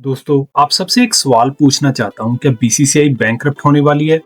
दोस्तों, आप सबसे एक सवाल पूछना चाहता हूँ, क्या बीसीसीआई बैंकरप्ट होने वाली है?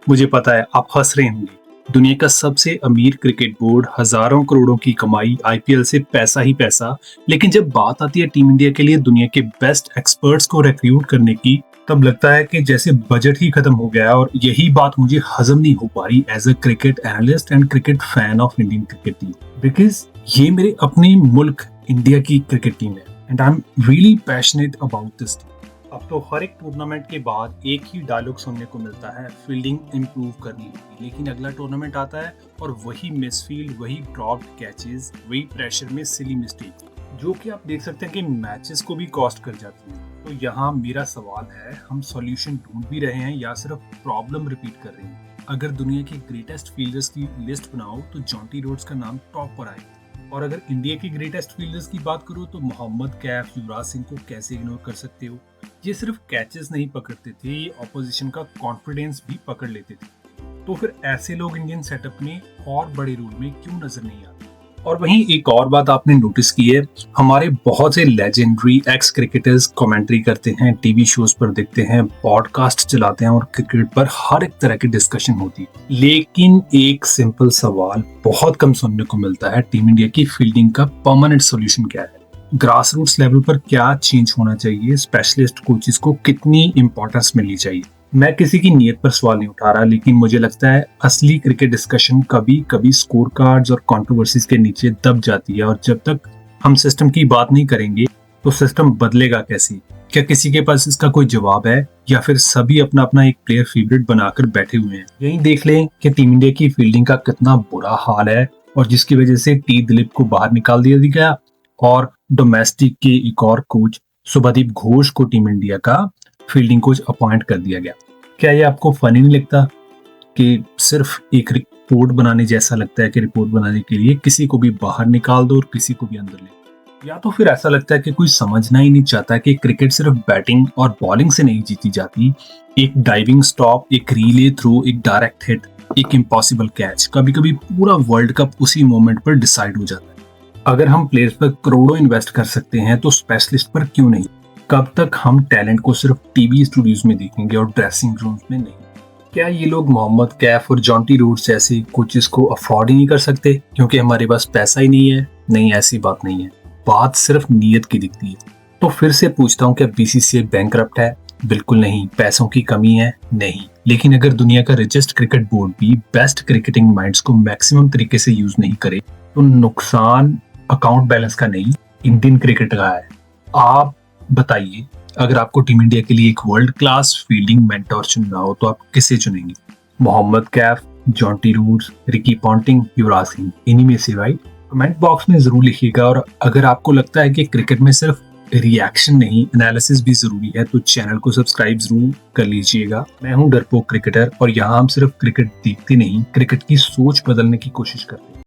मुझे पता है आप हंस रहे होंगे। दुनिया का सबसे अमीर क्रिकेट बोर्ड, हजारों करोड़ों की कमाई, आईपीएल से पैसा ही पैसा। लेकिन जब बात आती है टीम इंडिया के लिए दुनिया के बेस्ट एक्सपर्ट्स को रिक्रूट करने की, तब लगता है कि जैसे बजट ही खत्म हो गया है। और यही बात मुझे हजम नहीं हो पा रही as a cricket analyst and cricket fan of Indian cricket team, because ये मेरे अपने मुल्क इंडिया की क्रिकेट टीम है and I am really passionate about this team. अब तो हर एक टूर्नामेंट के बाद एक ही डायलॉग सुनने को मिलता है, फील्डिंग इंप्रूव करनी होगी। लेकिन अगला टूर्नामेंट आता है और वही मिसफील्ड, वही ड्रॉप्ड कैचेस, वही प्रेशर में सिली मिस्टेक, जो कि आप देख सकते हैं कि मैचेस को भी कॉस्ट कर जाती है। तो यहाँ मेरा सवाल है, हम सॉल्यूशन ढूंढ भी रहे हैं या सिर्फ प्रॉब्लम रिपीट कर रहे हैं? अगर दुनिया के ग्रेटेस्ट फील्डर्स की लिस्ट बनाओ तो जॉन्टी रोड्स का नाम टॉप पर आएगा। और अगर इंडिया की ग्रेटेस्ट फील्डर्स की बात करूं तो मोहम्मद कैफ, युवराज सिंह को कैसे इग्नोर कर सकते हो? ये सिर्फ कैचेस नहीं पकड़ते थे, ये ऑपोजिशन का कॉन्फिडेंस भी पकड़ लेते थे। तो फिर ऐसे लोग इंडियन सेटअप में और बड़े रोल में क्यों नजर नहीं आते? और वहीं एक और बात आपने नोटिस की है, हमारे बहुत से लेजेंडरी एक्स क्रिकेटर्स कमेंट्री करते हैं, टीवी शोज पर देखते हैं, पॉडकास्ट चलाते हैं और क्रिकेट पर हर एक तरह की डिस्कशन होती है। लेकिन एक सिंपल सवाल बहुत कम सुनने को मिलता है, टीम इंडिया की फील्डिंग का परमानेंट सॉल्यूशन क्या है? ग्रास रूट्स लेवल पर क्या चेंज होना चाहिए? स्पेशलिस्ट कोचेस को कितनी इंपॉर्टेंस मिलनी चाहिए? मैं किसी की नीयत पर सवाल नहीं उठा रहा, लेकिन मुझे लगता है असली क्रिकेट डिस्कशन कभी कभी स्कोर कार्ड्स और कंट्रोवर्सीज के नीचे दब जाती है। और जब तक हम सिस्टम की बात नहीं करेंगे तो सिस्टम बदलेगा कैसे? क्या किसी के पास इसका कोई जवाब है या फिर सभी अपना अपना एक प्लेयर फेवरेट बनाकर बैठे हुए हैं? यही देख लें कि टीम इंडिया की फील्डिंग का कितना बुरा हाल है और जिसकी वजह से टी दिलीप को बाहर निकाल दिया गया और डोमेस्टिक के एक और कोच शुभदीप घोष को टीम इंडिया का फील्डिंग कोच अपॉइंट कर दिया गया। क्या ये आपको फनी नहीं लगता कि सिर्फ एक रिपोर्ट बनाने जैसा लगता है कि रिपोर्ट बनाने के लिए किसी को भी बाहर निकाल दो और किसी को भी अंदर ले? या तो फिर ऐसा लगता है कि कोई समझना ही नहीं चाहता कि क्रिकेट सिर्फ बैटिंग और बॉलिंग से नहीं जीती जाती। एक डाइविंग स्टॉप, एक रिले थ्रो, एक डायरेक्ट हिट, एक इम्पॉसिबल कैच, कभी कभी पूरा वर्ल्ड कप उसी मोमेंट पर डिसाइड हो जाता है। अगर हम प्लेयर्स पर करोड़ों इन्वेस्ट कर सकते हैं तो स्पेशलिस्ट पर क्यों नहीं? कब तक हम टैलेंट को सिर्फ टीवी स्टूडियोज में देखेंगे और ड्रेसिंग रूम्स में नहीं? क्या ये लोग मोहम्मद कैफ और जॉन्टी रोड्स जैसे कोचेस को अफोर्ड ही नहीं कर सकते क्योंकि हमारे पास पैसा ही नहीं है? नहीं, ऐसी बात नहीं है, बात सिर्फ नीयत की दिखती है। तो फिर से पूछता हूँ, क्या बीसीसीआई बैंकरप्ट है? बिल्कुल नहीं। पैसों की कमी है? नहीं। लेकिन अगर दुनिया का रिचेस्ट क्रिकेट बोर्ड भी बेस्ट क्रिकेटिंग माइंड्स को मैक्सिमम तरीके से यूज नहीं करे तो नुकसान अकाउंट बैलेंस का नहीं, इंडियन क्रिकेट का है। आप बताइए, अगर आपको टीम इंडिया के लिए एक वर्ल्ड क्लास फील्डिंग मेंटोर चुनना हो तो आप किसे चुनेंगे? Mohammad Kaif, Jonty Rhodes, Ricky Ponting, Yuvraj Singh, इन्हीं में से, राइट? कमेंट बॉक्स में जरूर लिखिएगा। और अगर आपको लगता है कि क्रिकेट में सिर्फ रिएक्शन नहीं, एनालिसिस भी जरूरी है, तो चैनल को सब्सक्राइब जरूर कर लीजिएगा। मैं हूं डरपोक क्रिकेटर और यहाँ हम सिर्फ क्रिकेट देखते नहीं, क्रिकेट की सोच बदलने की कोशिश करते हैं।